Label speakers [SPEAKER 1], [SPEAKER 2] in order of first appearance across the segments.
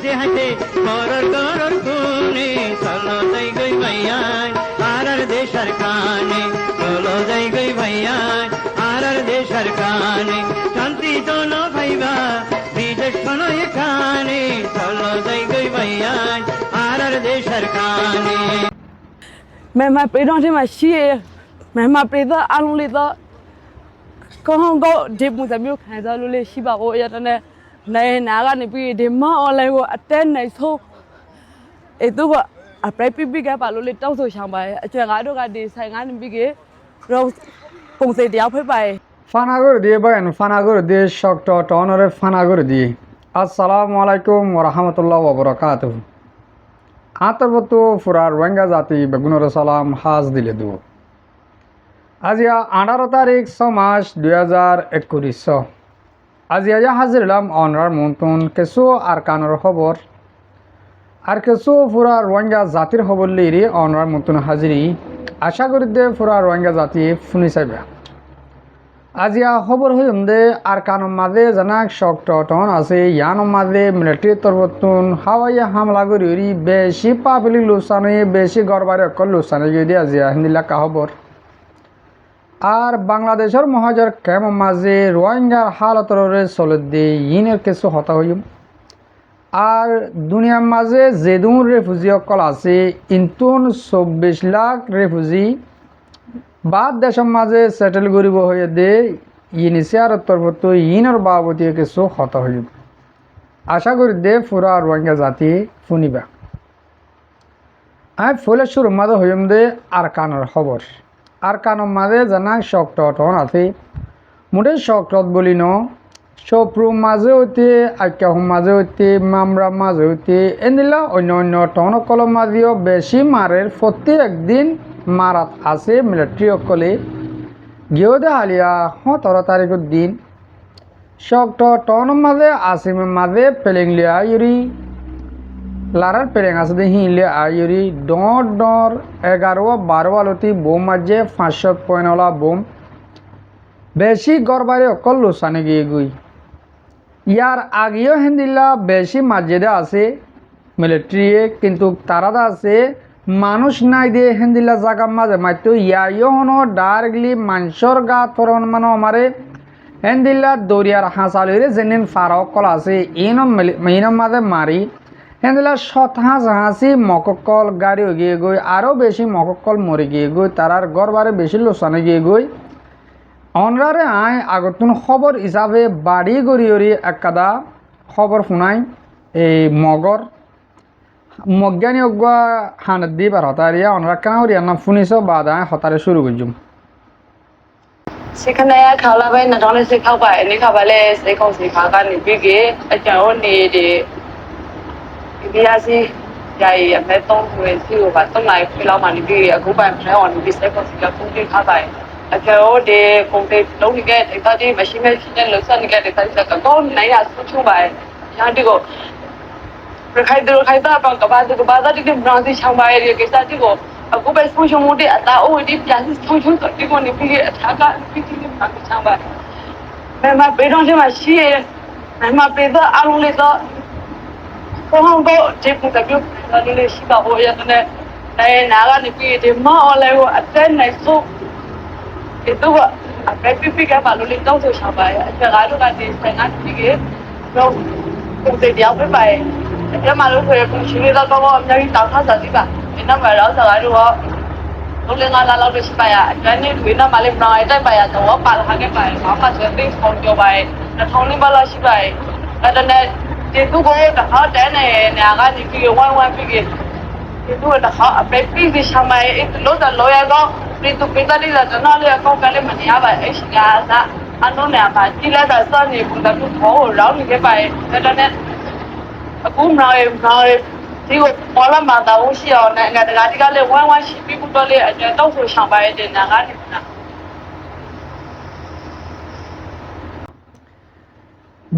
[SPEAKER 1] হাসে হাসে করর করর খুনে চলো যাই গই ভাইয়ান আর দেশার কানে চলো যাই গই ভাইয়ান আর দেশার কানে শান্তি জন ভাইবা বিদেশ শোনো এখানে চলো যাই গই ভাইয়ান আর দেশার কানে
[SPEAKER 2] Mẹ bây giờ thì mà xí mẹ bây giờ ăn luôn đó có không có dịp một tấm biểu khai ra luôn đi xí bảo ôi vậy này này nãy cái này bị để mà online của tên này thôi itu kok apa pipi cái bảo luôn đi tao rồi sang bài chuyện cái đó cái đi sai cái này bị cái rồi cùng sẽ đi học bài
[SPEAKER 3] ফানাগর দিয়ে বয়ান ফানাগর দিয়ে শক্ত টনরে ফানাগর দিয়ে আসসালামু আলাইকুম ওয়া রাহমাতুল্লাহি ওয়া বারাকাতুহু আতরবত ফুরা রোহিঙ্গা জাতি বেগুনর সালাম হাজ দিলে দু আজিয়া 18 তারিখ 6 মাস 2021 আজিয়া হাজিরলাম অনরার মন্তন কেসু আর কানর খবর আর কেসু ফুরা রোহিঙ্গা জাতির খবর লিরি অনরার মন্তন হাজিরি আশা করি দে ফুরা রোহিঙ্গা জাতি শুনি চাইবা আজিয়া খবর হইম দে আর কানুন মাঝে জানাক শক্ত টন আছে ইয়ান মাঝে মিলিটারি তরবতুন হাওয়াই হামলা করি বেশি পাবলিক লুসানে বেশি গড়বারে অকল লুসানে গিয়ে দিয়ে আজিয়া হিন্দিলা খবর আর বাংলাদেশের মহাজর কেম মাঝে রোহিঙ্গার হালতরে চলে দিয়ে ইনের কিছু হতা হইম আর দুনিয়ার মাঝে যেদুন রেফুজি অকল আছে ইন্তুন 24 লাখ রেফুজি বাদ দেশের মাঝে সেটেল করিব হয়ে দে ইনিশিয়ার তরফত ইনর বাবদী কিছু হত হইব আশা করি দে পুরা রোহিঙ্গা জাতি শুনিবা আমি ফুলে শুরু মাঝে হইম দে আর কানর খবর আর কানর মাঝে জানা শক্ত টন আছে মোটে শক্ত বলি ন সপ্রু মাঝে হইতে আক্যাহুম মাঝে হইতে মামরা মাঝে হইতে এনিলা অন্য অন্য টন কলম মাঝেও বেশি মারের প্রতি একদিন মারাত আছে মিলিটারি অকলে গিয়েদে হালিয়া 17 তারিখের দিন শক্ত টন মাঝে আসিমের মাঝে পেলেং লিয়া আয়ুরি লারার পেলেং আছে দে হিলে আয়ুরি ডর ডর 11-12 আলতি বোম মাঝে 500 পয়েন্টওয়ালা বোম বেশি গড়বারে অকল লোসানে গিয়ে গই ইয়ার আগেও হিন্দিলা বেশি মাঝেদে আছে মিলিটারি কিন্তু তারাদা আছে মানুষ নাই দিয়ে হেন্দিলা জাগা মাঝে মাইতো ইয়াইও হনো ডাইরেক্টলি মানুষের গাত ফরন মানে আমারে হেন্দিলা দরিয়ার হাঁসালিরে যেদিন ফারাও কল আছে ইনম মাঝে মারি হেন্দিলা শতাহাস হাসি মককল গাড়ি গিয়ে গই আরও বেশি মককল মরে গিয়ে গই তারার গড়বারে বেশি লোসানে গিয়ে গই অনরারে আয় আগতুন খবর হিসাবে বাড়ি গড়িয়রি একাদা খবর শুনাই এই মগর মজ্ঞানী অজ্ঞা হানত দি পার হতারিয়া অনরা কাউরি না ফুনিস বাদা হতারে শুরু করছুম
[SPEAKER 2] সেখানে খাওয়া ভাই না জানে সে খাওয়া এনে খাবালে সে কোন সে খাওয়া নি বিগে আচ্ছা ও নি de বিয়াসি যাই আমি তো হয়ে ছিল বা তো নাই ফেলা মানে বিগে aku ba mai on bi sai ko sika ku ki খাওয়া আচ্ছা ও de কোনতে তো নি গে এটা দি মেশিন মেশিন লসা নি গে এটা সা কোন নাই আসু ছু বাই জানি গো khai đưa khai ta bằng cả ba ra đi làm gì chẳng bài thì cái sao chứ bộ cô bé xuống xuống một đi ta ôi đi nhà thì xuống xuống đi con đi đi thả cả đi đi làm gì chẳng bài mà bây giờ thì mà xí mà bây giờ ăn luôn đó không có chỉ một cái lúc là đi xí bảo ôi vậy này này nào cái này thì mà online của trên này số itu cái pipi cái bảo luôn đâu rồi chẳng bài cái gái đó là đi phải ngắt đi cái rồi cùng thì đéo với bài cái mà lúc về cũng chỉ là có ông nhảy tàu thắt sao đi bà nó mà đó sao rồi lúc lên là lâu được bài à cái này tụi nó mà lên nói đây bài à tụi bạn hai cái bài nó mà sẽ tính không cho bài là không nên bao lâu xí bài cái này thì tôi có đã khó trái này nhà cái gì kia quan quan kia thì tôi đã khó cái gì sao mà ít lúc là lối đó đi tụi bây giờ đi là nó là không cái mà nhà bài ấy là sao anh nói nè mà chỉ là tại sao thì cũng đã tôi khổ rồi những cái bài cái này cũng nói thì có là mà tao xí ở này cái cái này quan quan xí bị cũng đó là cái đâu phải sang bài để nào cái này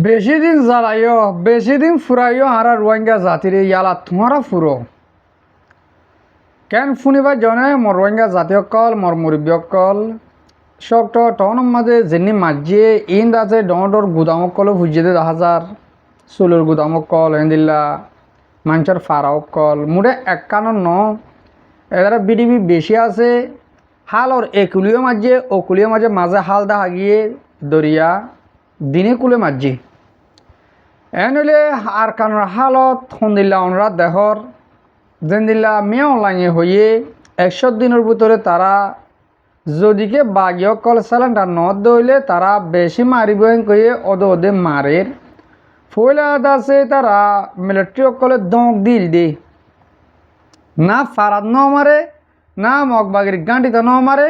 [SPEAKER 3] বেশি দিন জ্বালাইও বেশি দিন ফুরাইও হারা রোহিঙ্গা জাতিরে ইয়ালা তোমারা ফুরো কেন শুনিবা জনে মোর রোহিঙ্গা জাতীয় কল মোর মুরব্বী কল শক্ত টন মাঝে যেনি মাঝিয়ে ইন্দ আছে ডর গুদামক কল ভুজিয়ে 10,000 চুলোর গুদামক কল হেন্দিল্লা মানুষের ফারাও কল মুড়ে এক কানন ন এরা বিডিবি বেশি আছে হালর একুলিও মাঝে অকুলিও মাঝে মাঝে হাল দা হাগিয়ে দরিয়া দিনে কুলে মাঝে এনলে আর কানোর হালত সন্দিল্লা অনুরাধ দেহর যেদিল্লা মেয়ে অনলাইনে হয়ে 100 দিনের ভিতরে তারা যদিকে বাগিয় কল স্যালেন্ডার নদ দইলে তারা বেশি মারিব কয়ে ওদে মারের ফইলা আছে তারা মিলিটারি অকলে দঁক দিল দে না ফারাদ ন মারে না মগবাগির গাঁটিতে ন মারে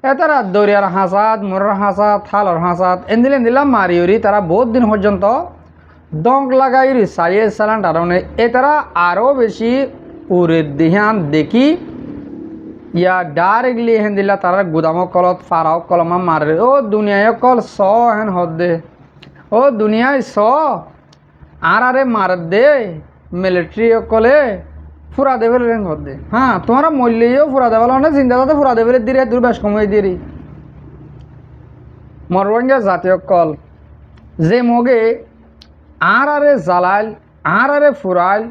[SPEAKER 3] তারা দরিয়ার হাঁসাত মোরের হাঁসাত থালর হাঁসাত এন্দিলা মারি উড়ি তারা বহুত দিন পর্যন্ত দঙ্ক লাগাই সাইয়ে স্যালেন্ডার তারা আরও বেশি উড়ে দিহান দেখি ইয়া ডাইরেক্টলি হেন দিলা তারা গুদামক কলত ফারাও কলমা মারে ও দুনিয়ায় কল স হেন হদ দে ও দুনিয়ায় স আরে মার দে মিলিটারি কলে ফুরা দেবে রেন হদ দে হ্যাঁ তোমারা মূল্যও ফুরা দেবে না চিন্তা করতে ফুরা দেবে দিয়ে দূর বেশ কমাই দিয়ে মরবঙ্গা জাতীয় কল যে মগে আরে জালাল আরে ফুরাইল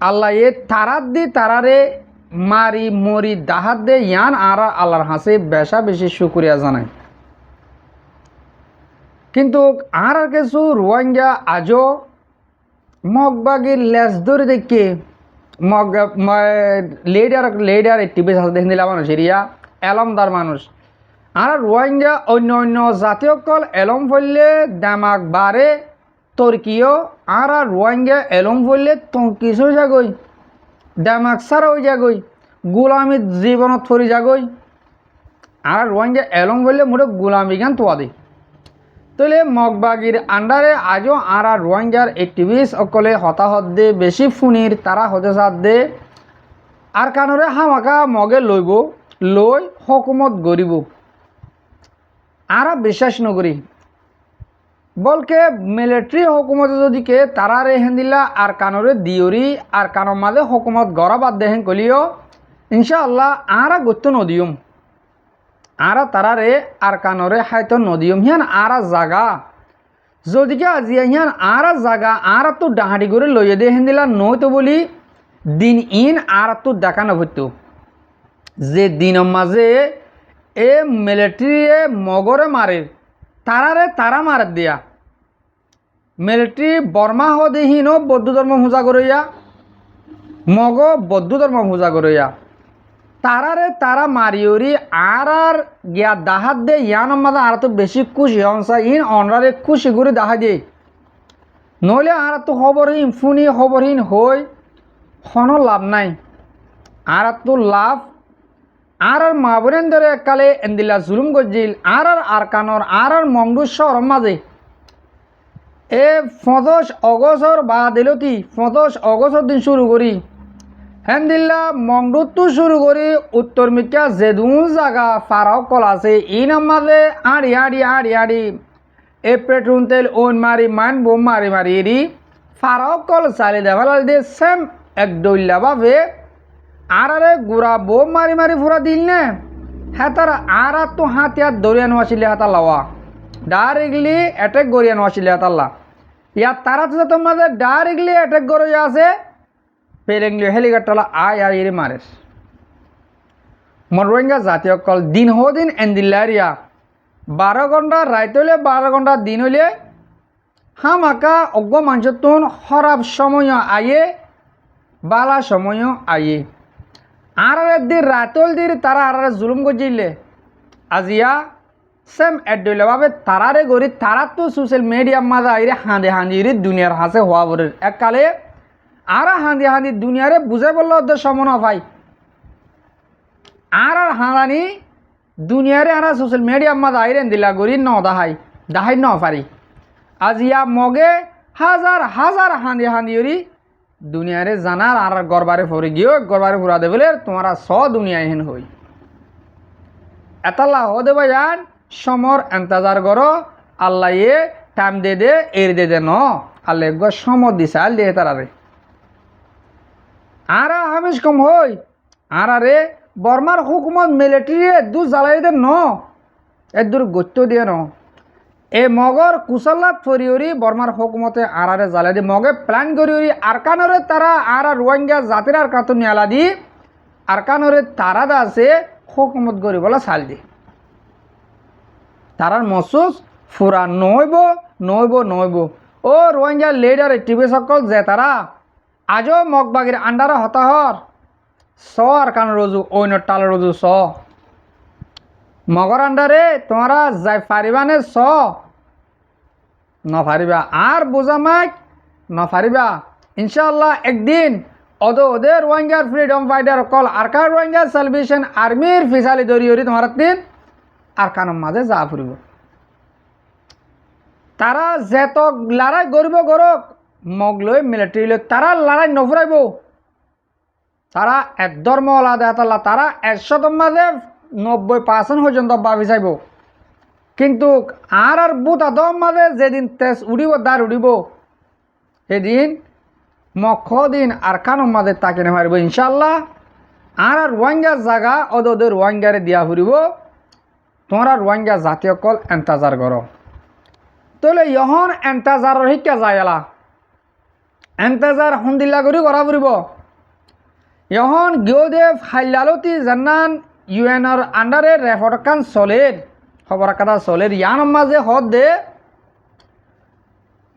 [SPEAKER 3] আল্লাহ এ তারাত দি তারারে মারি মরি দাহাত দে ইয়ান আর আল্লাহর হাসে বেশা বেশি শুক্রিয়া জানাই কিন্তু আর কিছু রোহিঙ্গা আজও মগবাগির লেস ধরে দেখে মগ লেডার টিভি দেখে দিলা মানুষ এরিয়া এলমদার মানুষ আর রোহিঙ্গা অন্য অন্য জাতীয় কল এলম ফললে দামাক বারে তর্কিও আর রোহিঙ্গা এলম ফললে তঙ্কিস হয়ে যাগই দামাক সারা হয়ে যাগই গোলামি জীবনত ফরি যাগই আর রোহিঙ্গা এলম ফললে মোটে গোলামি গান তোয়া দে তাহলে মগবাগির আন্ডারে আজও আর রোহিঙ্গার অ্যাক্টিভিস্ট অকলে হতাহত দে বেশি ফুনির তারা হতে সাথ দে আর কানরে হামাকা মগে লইব লই হকুমত গরিব আর বিশ্বাস নকরি বলকে মিলিটারি হকুমতে যদি কে তারারে হেন্দিলা আর কানরে দিয়রি আর কানর মাঝে হকুমত গড়া বাদ দেহেন কলিও ইনশাআল্লাহ আর গত্য নদিয়ম আর তারারে আর কানরে হাইতো নদিয়ম হিয়ান আর জাগা যদিকে আজি হিয়ান আর জাগা আর তো ডাহাডি করে লইয়ে দে হেন্দিলা নইতো বলি দিন ইন আর তো দেখা নভত যে দিনের মাঝে এ মিলিটারি মগরে মারে তারারে তারা মার দিয়া মিলিটারি বর্মা হদেহীন বৌদ্ধ ধর্ম পূজা করিয়া মগ বৌদ্ধ ধর্ম পূজা করিয়া তারারে তারা মারিওরি আর গিয়া দাহাত দে ইয়ান মাদা আর তো বেশি খুশি হনসা ইন অনরারে খুশি করে দাহা দিয়ে নইলে আর তো খবরহীন ফুনি খবরহীন হই কোনো লাভ নাই আর তো লাভ আর মা বোনের ধরে এককালে এন্দিলা জুলুম গজিল আর কানর আর মংডু শহর মাঝে এ 25 অগস্টর বা দিলতি 25 অগস্টর দিন শুরু করি হেন্দিল্লা মংডুত তো শুরু করি উত্তর মিকা যেদুন জায়গা ফারাও কল আছে ইন মাঝে আড়ি আড়ি আড়ি আড়ি এ পেট্রোল তেল ওন মারি মাইন বোম মারি মারি এরি ফারাও কল চালি দেওয়াল দিয়ে সেম এক দৈল্লা ভাবে আরে গুড়া বোম মারি মারি ফুরা দিল নে হ্যাঁ তারা আর তো হাতিয়ার দরিয়ানো আসিলে হাতার লাওয়া ডাইরেক্টলি অ্যাটাক গরিয়ানো আসিলে হাতাল্লা ইয়ার তারা তো তোমাদের ডাইরেক্টলি অ্যাটাক করে আছে পেরেংলি হেলিকপ্টার আয় আয় এরে মারেস মরোহিঙ্গা জাতীয় কল দিন দিন এন্দিল্লারিয়া 12 ঘন্টা রাইত হইলে 12 ঘন্টা দিন হইলে হামাকা অজ্ঞ মানুষের তুন খারাপ সময় আয়ে বালা সময় আয়ে আর দিন রাতল দিন তারা আর জুলুম গজিলে আজিয়া সেম এডলে ভাবে তারারে গরি তারা তো সোশ্যাল মিডিয়ার মাঝে আইরে হাঁদে হাঁদিরে দুনিয়ার হাসে হওয়া বলে এককালে আর হাঁদি হাঁদি দুনিয়ারে বুঝে বললো ওদের সমন ভাই আর হাঁদানি দুনিয়ারে আর সোশ্যাল মিডিয়ার মাঝে আইরেন দিলা গরি ন দাহাই ন পারি আজিয়া মগে হাজার হাজার হাঁদি হাঁদিরি দুনিয়ারে জানার আর গরবারে ফরে গিয়েও গরবারে ফুরা দে বলে তোমারা দুনিয়া হেন হই এতাল্লা হ দেবা যান সমর এন্তাজার করো আল্লাহ এ টাইম দে এর দে ন আল্লাহ সমর দিছে আল দিয়ে তারারে আর হামিজ কম হই আর রে বর্মার হুকুমত মিলিটারি দু জ্বালাই দে ন এর দূর গত্য দিয়ে ন এই মগর কুশলাত ফরিয়রি বর্মার হুকুমতে আরারে জ্বালা দি মগে প্ল্যান করিয়রি আরকানরে তারা আরা রোহিঙ্গা জাতির আর কাতু নিয়ালা দি আরকানরে তারা দা আছে হুকুমত গরি বলা চাল দি তারার মসুস ফুরা নইব নইব নইব ও রোহিঙ্গা লিডার টিভি সকল যে তারা আজও মগবাগির আন্ডারে হতাহর স আরকান রজু অন্য টাল রজু স মগর আন্ডারে তোমরা যাই পারিবানে স নফারিবা আর বোঝা মাইক নফারিবা ইনশাআল্লাহ একদিন ওদের রোহিঙ্গার freedom fighter call Arakan Rohingya celebration আর্মির ফিসালি দরিয়রি তোমার দিন আরকানের মাঝে যা ফুরিব তারা যেত লড়াই গরিব গরক মগ লই মিলিটারি লই তারা লড়াই নফুরাইব তারা এক ধর্ম আলাদা তারা 100 মাঝে 90% পর্যন্ত ভাবি চাইব কিন্তু আর বুত আদম মাঝে যেদিন তেজ উড়িব দাঁড় উড়িব সেদিন মখ দিন আরকানের মাঝে তাকে নেমারিব ইনশাল্লাহ আর রোহিঙ্গা জায়গা ওদের রোহিঙ্গারে দিয়া ফুরিব তোমরা রোহিঙ্গা জাতীয় কল এন্তাজার করো তাহলে ইহন এন্তাজারের শিক্ষা যায়লা এন্তাজার সন্দিল্লা কৰি করা ফুরিব ইহন গিওদেব হাইলালতি জান্নান ইউএনর আন্ডারে রেফরকান চলের খবর কথা চলের ইয়ান মাঝে হদ দে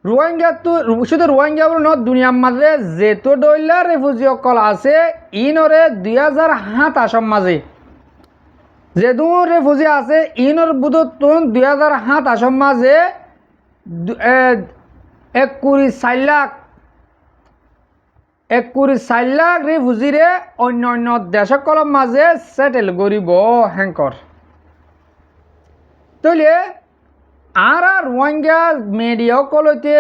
[SPEAKER 3] রোহিঙ্গা তো শুধু রোহিঙ্গা বলে ন দুনিয়ার মাঝে যেতো দৈলা রেফিউজি অকল আছে ইনরে 2007 আসম মাঝে যেদু রেফিউজি আছে ইনর বুধত 2007 আসম মাঝে 1.4 লাখ 1.4 লাখ রেফিউজিরে অন্য অন্য দেশকলর মাঝে সেটেল করিব হেঙ্কর তইলে আর রোহিঙ্গা মিডিয়া কলতে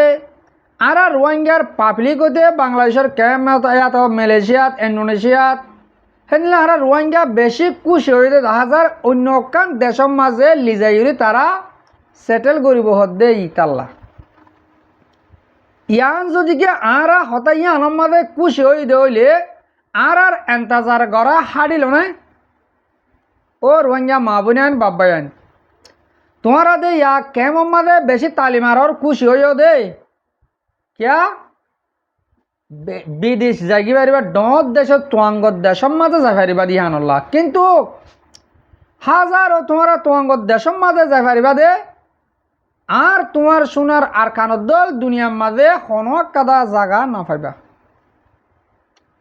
[SPEAKER 3] আর রোহিঙ্গার পাবলিক হতে বাংলাদেশের ক্যাম্প ইয়াত মালয়েশিয়াত ইন্দোনেশিয়াত সেদিন আর রোহিঙ্গা বেশি খুশি হইতে দেখা যায় অন্য কান দেশের মাঝে লিজাইরি তারা সেটেল করিব হদে ইতাল্লা ইয়ান যদি কি আর হতাই আনম মাঝে খুশি হই দইলে আর এন্তাজার গড়া হাডিল না ও রোহিঙ্গা মা বোনান বাবায়ান তোমারা দে ইয়া কেমন মাঝে বেশি তালিমার খুশি হইও দে কিয়া বিদেশ যাই পারিবা ডর দেশের তোয়াঙ্গত দেশের মাঝে যাই পারিবা দিহানল্লাহ কিন্তু হাজারো তোমারা তোয়াঙ্গত দেশের মাঝে যাই পারিবা দে আর তোমার সোনার আরকানত দল দুনিয়ার মাঝে কোনো কাদা জায়গা না পাইবা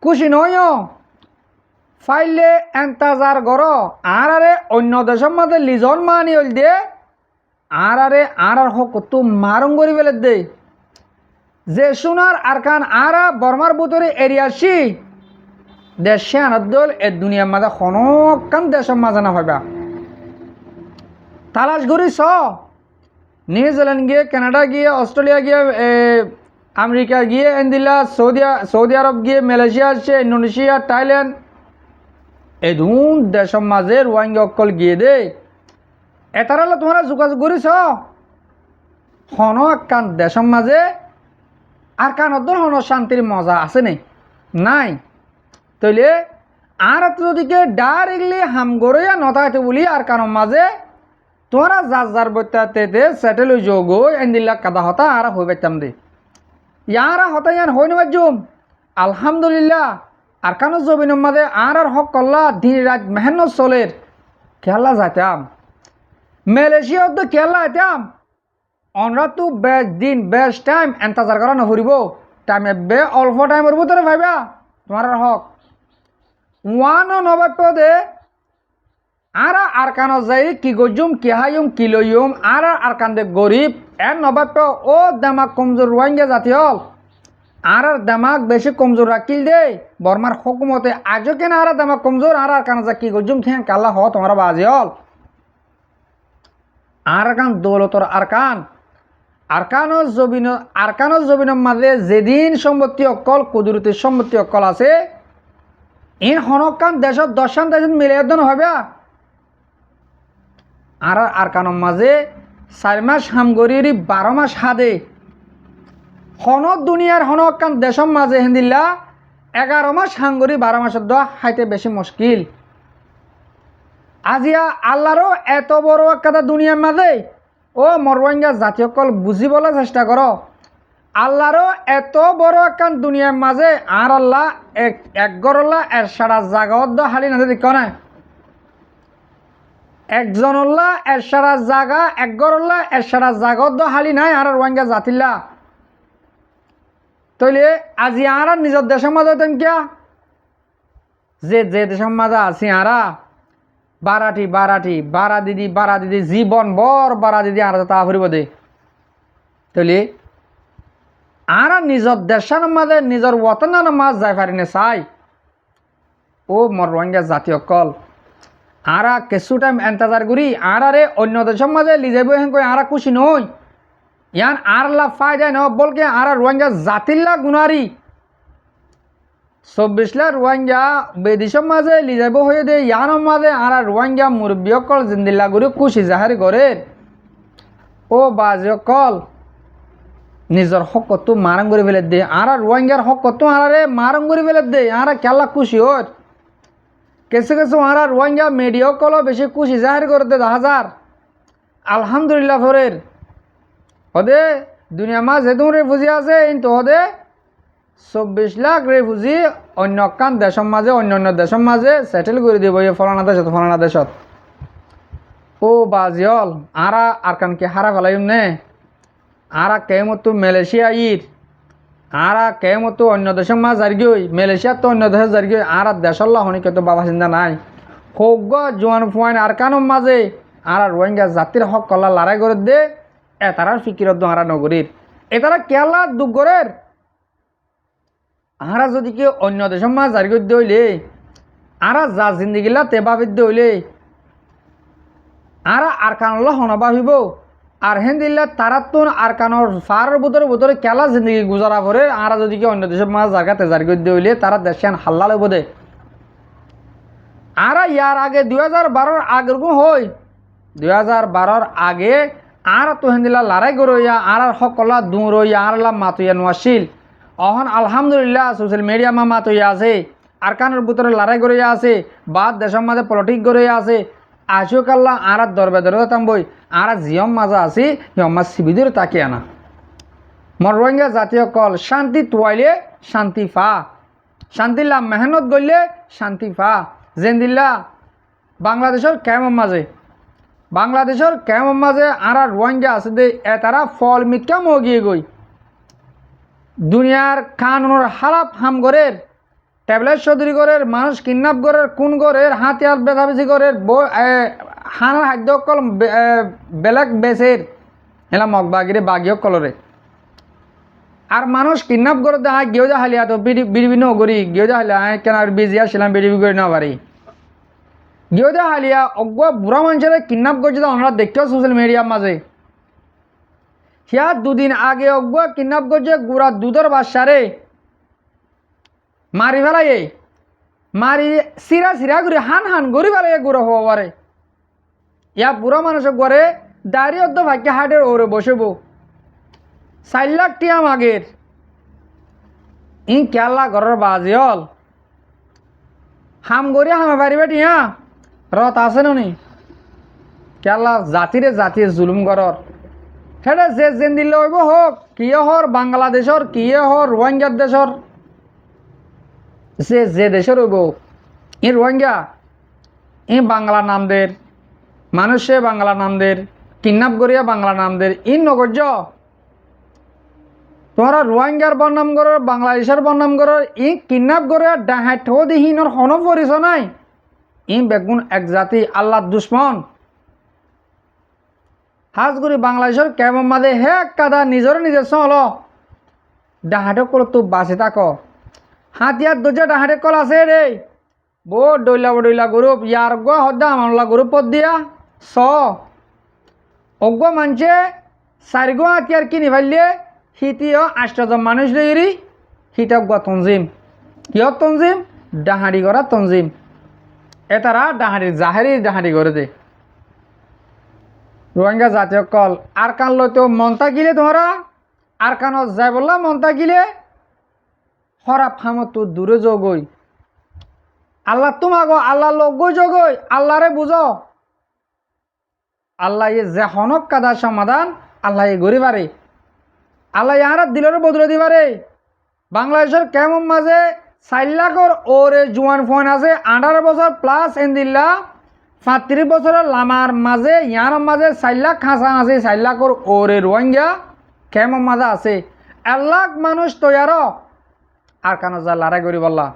[SPEAKER 3] খুশি নয় ফাইলে এন্তাজার গর আর অন্য দেশের মাঝে লিজন মানি হল দে আর হক তো মারং করি বেলে দে যে সোনার আরকান আর বর্মার বুতরে এরিয়াসি দেশে আনার দল এ দুনিয়ার মাঝে কোনো কান দেশের মাঝে না পাইবা তালাশ করি চ নিউজিল্যান্ড গিয়ে কানাডা গিয়ে অস্ট্রেলিয়া গিয়ে আমেরিকা গিয়ে এন্দিলা সৌদি আরব গিয়ে মালয়েশিয়া আসছে ইন্দোনেশিয়া থাইল্যান্ড এই দুন দেশের মাঝে রোহিঙ্গা অকল গিয়ে দে এটারালে তোমরা যোগাযোগ করিস হন কান দেশের মাঝে আর কানদর হন শান্তির মজা আছে নাই তইলে আর যদিকে ডাইরেক্টলি হাম গড়িয়া নথাইতে বলি আর কানের মাঝে তোমরা যার বইতে সেটেল হয়ে যোগ এন্দিল্লা কাদা হতা আর হয়ে পাইতাম দে ইয়ারা হতা ইয়ান হই নবাজুম আলহামদুলিল্লাহ আর কানো জমিনের মাঝে আর হক কল্লা দিন রাত মেহনত চলের খেলা যাইতাম মালয়েশিয়া তো খেলা আইতাম আমরা তো বেস্ট দিন বেস্ট টাইম এন্তাজার করা নফুরিব টাইম বে অল্প টাইমের ভিতরে ভাইবা তোমার হক ওয়ানও নবাপ্য দে আর কানো যাই কি গজুম কি হাইম কি লইম আর কান দে গরিব এর নবাপ্য ও দামাক কমজোর রোহিঙ্গা জাতি হল আর দামাক বেশি কমজোর রাখিল দে বর্মার হুকুমতে আজও কেন আর দামাক কমজোর আর কানো যা কি গজুম খেয়ে কাল্লা হ তোমার বাজি হল আরকান দৌলতর আরকানের জমিনের মাঝে যেদিন সম্পত্তি অকল কুদরতির সম্পত্তি অকল আছে ইন হনকান দেশত 10 দেশ মিলে হবে আর আরকানের মাঝে 4 মাস হামগরির 12 মাস হাদে হন দুনিয়ার হনকান দেশের মাঝে হিন্দিল্লা 11 মাস হাঙ্গরি 12 মাসের দোয়া হাইতে বেশি মুশকিল আজিয়া আল্লাহরও এত বড় একটা দুনিয়ার মাঝে ও মর রোহিঙ্গা জাতি সকল বুঝিবলৈ চেষ্টা করো আল্লাহরও এত বড় একখান দুনিয়ার মাঝে আর আল্লাহ এক গরল্লা এর সারা জাগত হালি না দেখ না একজনল্লা এর সারা জাগা এক গরল্লা এর সারা জাগত হালি নাই আর রোহিঙ্গা জাতিল্লা তইলে আজি আর নিজের দেশের মাঝে তেন কিয়া যে দেশের মাঝে আছি আরা বারাটি বারা দিদি জীবন বর বারা দিদি আর তা ফুরিব দে তইলে আর নিজের দেশের মাঝে নিজের ওতনার মাঝ যাই পারি না চাই ও মর রোহিঙ্গা জাতি অকল আর কিছু টাইম এন্তাজার করি আর অন্য দেশের মাঝে লিজাইব হেন কই আর খুশি নই ইয়ান আর লাভ ফায়দা ন বলকে আর রোহিঙ্গা জাতিল্লা গুনারি 24 লাখ রোহিঙ্গা বেদিসের মাঝে লিজাইব হয়ে দে ইয়ানোর মাঝে আর রোহিঙ্গা মুরব্বী অকল জিন্দিল্লা গুরি খুশি জাহারি করে ও বাজি অকল নিজের হকত মারং করে ফেলে দে আর রোহিঙ্গার হকত আর মারং করে ফেলে দে আর খেলা খুশি হর কিছু কিছু আর রোহিঙ্গা মিডিয়া কল বেশি খুশি জাহির করে দে হাজার আলহামদুলিল্লাহ ফরের হদে দুনিয়া মাঝ যেহেতু রেফুজি আছে কিন্তু হদে 24 লাখ রেফুজি অন্য কান দেশের মাঝে অন্য দেশের মাঝে সেটেল করে দিব এই ফলানা দেশত ও বাজিয়ল আর কান কি হারা ফেলাইম নে আর কেমতো মালয়েশিয়া ইর আর কেমতো অন্য দেশের মাঝ জারগই মালয়েশিয়া তো অন্য দেশে জারগই আর দেশল্লা হনিকে তো বাবা চিন্তা নাই হোক জোয়ান ফুয়ান আর কানোর মাঝে আর রোহিঙ্গা জাতির হক কল্লা লড়াই করে দে এতারার ফিকিরত আর নগরীর এতারা কেলা দুগরের আর যদি কি অন্য দেশের মাঝ জারগই দইলে আর যা জিন্দিগিলা তেবাবিদ দইলে আর কানল্লা হনবা হইব আর হেন্দিল্লা তারাতুন আর কানোর ফারের ভিতরে কেলা জিন্দগি গুজারা করে আর যদি কি অন্য দেশের মাঝ জায়গা তেজার গদ্য হইলে তারা দেশিয়ান হাল্লা লইব দে আর ইয়ার আগে 2012 আগের গো হই 2012 আগে আর তো হেন্দিল্লা লড়াই করইয়া আর সকলা দূর হইয়া আর লা মাতুইয়া নোয়াশিল অহন আলহামদুলিল্লাহ সোশ্যাল মিডিয়া মা মাতুইয়া আছে আর কানোর ভিতরে লড়াই করইয়া আছে বাদ দেশের মাঝে পলিটিক করইয়া আছে আশোক আল্লাহ আর দরবে তাম্বই আর জিয়ম মাজা আছি হিয়ম্মা শিবিদের তাকে আনা মর রোহিঙ্গা জাতীয় কল শান্তি তোয়াইলে শান্তি ফা শান্তিল্লা মেহনত গইলে শান্তি ফা জেন্দিল্লা বাংলাদেশের কেমন মাঝে আর রোহিঙ্গা আছে দে তারা ফল মিকা মগিয়ে গই দুনিয়ার কানুনের হালাপ হাম গরের ট্যাবলেট চৌধুরী গরের মানুষ কিডন্যাপ গরের কোন গরের হাতিয়ার বেচাবেচি গরের হানার খাদ্য কল বেলেগ বেচের এলা মগবাগিরে বাগিয়ক কলরে আর মানুষ কিডন্যাপ করে দেয় গেও যা হালিয়া তো বিড়িবি নগরী গেও যা হালিয়া কেন বিজি আসছিলাম বিড়িবি করে না পারি গেও যা হালিয়া অজ্ঞ বুড়া মানুষের কিডন্যাপ করছে তো আমরা দেখতেও সোশ্যাল মিডিয়ার মাঝে হিয়া দুদিন আগে অজ্ঞ কিডন্যাপ করছে গুড়া দুধের বাচ্চারে মারি ফেলাই মারি সিরা করে হান গড়ি ফেলাই গুড়া হওয়া পারে ইয়া বুড়া মানুষের ঘরে দাঁড়িয়ে তো ভাগ্য হাটের ওরে বসব 4 লাখ টিয়াম আগের ই কেলা ঘরের বাজি হল হাম গড়ি হামে পারিবে টিয়া রত আছে নি কেলা জাতির জুলুম ঘরর হেডে যে যেন দিলে হইব হোক কিয়ে হর বাংলাদেশর কিয়ে হর রোহিঙ্গার দেশর যে দেশের হইব ই রোহিঙ্গা ই বাংলা নামদের মানুষে বাংলা নামদের কিডন্যাপ করিয়া বাংলা নামদের ই নগর্য তোমরা রোহিঙ্গার বর্ণাম করো বাংলাদেশের বর্ণাম করো ই কিডন্যাপ করে ডাহাট দিহীনর হন পরিচ নাই ই বেগুন এক জাতি আল্লাহ দুশ্মন হাজগুড়ি বাংলাদেশের কেমন মাঝে হে কাদা নিজের চল ডাহাটে কল তো বাঁচে থাক হাতিয়ার দরজা ডাহাটে কল আছে রে বো ডইলা গ্রুপ ইয়ার গো হদ্দা আমলা গ্রুপত দিয়া অজ্ঞ মানছে 4 গো হাতিয়ার কিনি ফেললে হিতিও 8জন মানুষ লইরি হিতজ্ঞ তঞ্জিম কিয় তঞ্জিম ডাহাড়ি করা তঞ্জিম এতারা ডাহাড়ি করে দে রোহিঙ্গা জাতীয় কল আর কান লইতো মনতা গিলে তোমরা আর কান যাই বললা মনতা গিলে হরাপ হামত তো দূরে যোগই আল্লাহ তোমাগো আল্লাহ লোক জগই আল্লাহরে বুঝো আল্লাহ যে হনক কাদার সমাধান আল্লাহ গড়ি পারে, আল্লাহ আর দিলের বদলে দিবারে। বাংলাদেশের কেমন মাঝে 4 লাখর ওরে জোয়ান ফোন আছে 18 বছর প্লাস এন্দিল্লা 35 বছরের লামার মাঝে ইয়ার মাঝে 4 লাখ খাঁচা আছে 4 লাখর ওরে রোহিঙ্গা কেমন মাঝে আছে 1 লাখ মানুষ তৈয়ার আর কানো যা লড়াই করি বললা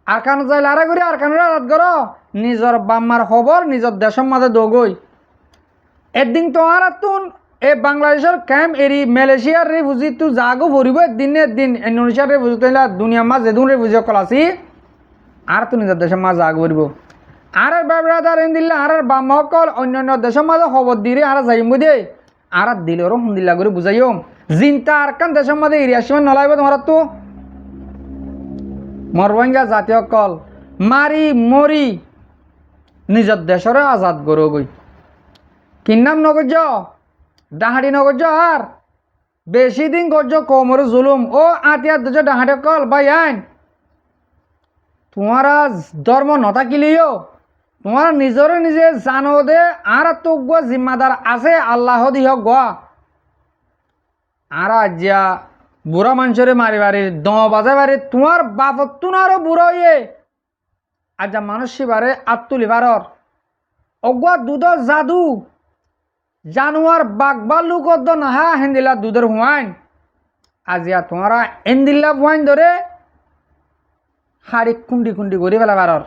[SPEAKER 3] আর কানো যাই লড়াই করি আর কানো রাত কর নিজের বাম্মার খবর নিজের দেশের মাঝে দৌগই একদিন তো আর তুন এই বাংলাদেশের ক্যাম্প এরি মালয়েশিয়ার রেফিউজি তু জাগো ভরিব একদিন ইন্দোনেশিয়ার রেফিউজি তৈলা দুনিয়ার মাঝ যেদিন রেফিউজি কলাসি আর তো নিজের দেশের মাঝে আগ ভরিব আর ব্রাদার এন দিল্লা আর বাম্মা সকল অন্যান্য দেশের মাঝে খবর দিয়ে আর যাইম দে আর দিলেরও হুন্দিল্লা করে বুঝাইম জিনতা আর কান দেশের মাঝে এরিয়া সীমা নলাইব তোমার তো মরবঙ্গা জাতীয় কল মারি মরি নিজের দেশের আজাদ গরো গই কিন্নাম নগজ ডাহাড়ি নগজ আর বেশি দিন গজ কোমর জুলুম ও আতিয়ার দেশ ডাহাড়ি কল ভাই আইন তোমারা ধর্ম নথাকিলেও তোমার নিজরে নিজে জানো দে আর তো জিম্মাদার আছে আল্লাহ দিহ গোয়া আর আজিয়া বুড়া মানুষরে মারিবারে দ বাজে বারে তোমার বাপত তুনারও বুড়ো ইয়ে আজ মানুষই বারে আত্মলিবারর অগুয়া দুধর জাদু জানুয়ার বাগবার লুকদ নাহা হেন্দিলা দুধের হুয়াইন আজিয়া তোমারা এন্দিল্লা হুয়াইন ধরে হাড়ি খুন্ডি খুন্ডি করে ফেলাবারর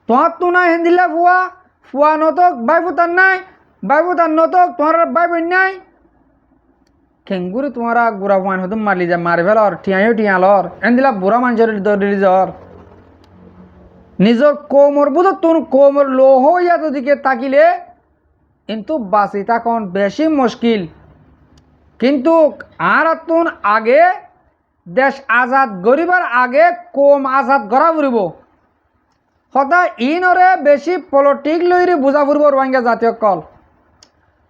[SPEAKER 3] তোমার তো নাই হেন্দিল্লা ফুয়া ফুয়া নতক বাইফুতার নাই বাইফুতার নতক তোমার বাইবই নাই খেঙ্গুরি তোমারা গুড়া হুয়াইন হতো মারলি যা মারি ফেলর টিয়াইও টিয়ালর এন্দিলা বুড়া মানুষের দৌড়ি জ্বর নিজের কোমর বুধ তোর কোমর লো হইয়া দিকে তাকিলে কিন্তু বাঁচি তখন বেশি মুশকিল কিন্তু আর তুন আগে দেশ আজাদ গরিবার আগে কম আজাদ করা ফুরিব হতা ইনরে বেশি পলিটিক লইরে বুঝা ফুরব রোহিঙ্গা জাতীয় কল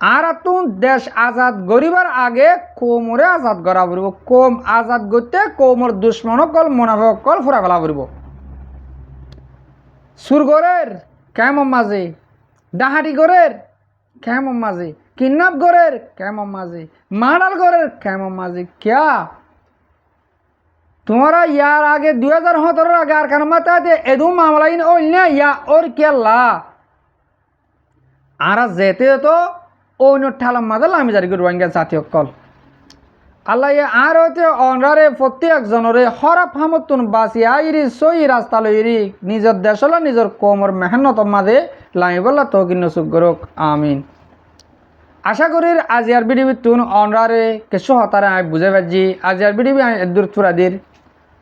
[SPEAKER 3] আর তুন দেশ আজাদ গরিবার আগে কোমরে আজাদ করা ফুরিব কম আজাদ করতে কোমর দুশ্মন কল মুনাফিক কল ফুরা ফেলা ফুরিব সুরগরের কেমন মাঝে ডাহাটি গরের কেমন মাঝে কিডন্যাপ গরের কেমন মাঝে মার্ডার গরের কেমন মাঝে क्या तुम्हारा यार आगे 2017 आगे आर कान मत आते एदु मामला इन ओ इन्या या और क्या ला आरा जेते तो ओ नो ठाला मदल आमी जारी कर रोहिंग्या साथी कल আল্লাহ আর হতে অনরারে প্রত্যেক জনরে হরাপ হামতুন বাসিয়া ইরি সই রাস্তা লইরি নিজের দেশলা নিজের কোমর মেহনত মাঝে লাইবল্লা তকিন সুগরক আমিন আশা করি আজিয়ার বিডিবি তুন অনরারে কিছু হতারে আমি বুঝে পাচ্ছি আজিয়ার বিডিবি দূর তুরাদির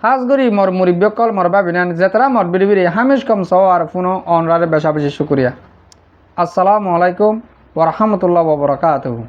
[SPEAKER 3] হাজ করি মর মুরিব্যকল মর বাবিনান যেতারা মর বিডিবির হামিশ কম সহ আর পুনঃ অনরারে বেশা বেশি শুক্রিয়া আসসালামু আলাইকুম ওয়া রাহমাতুল্লাহি ওয়া বারাকাতুহু।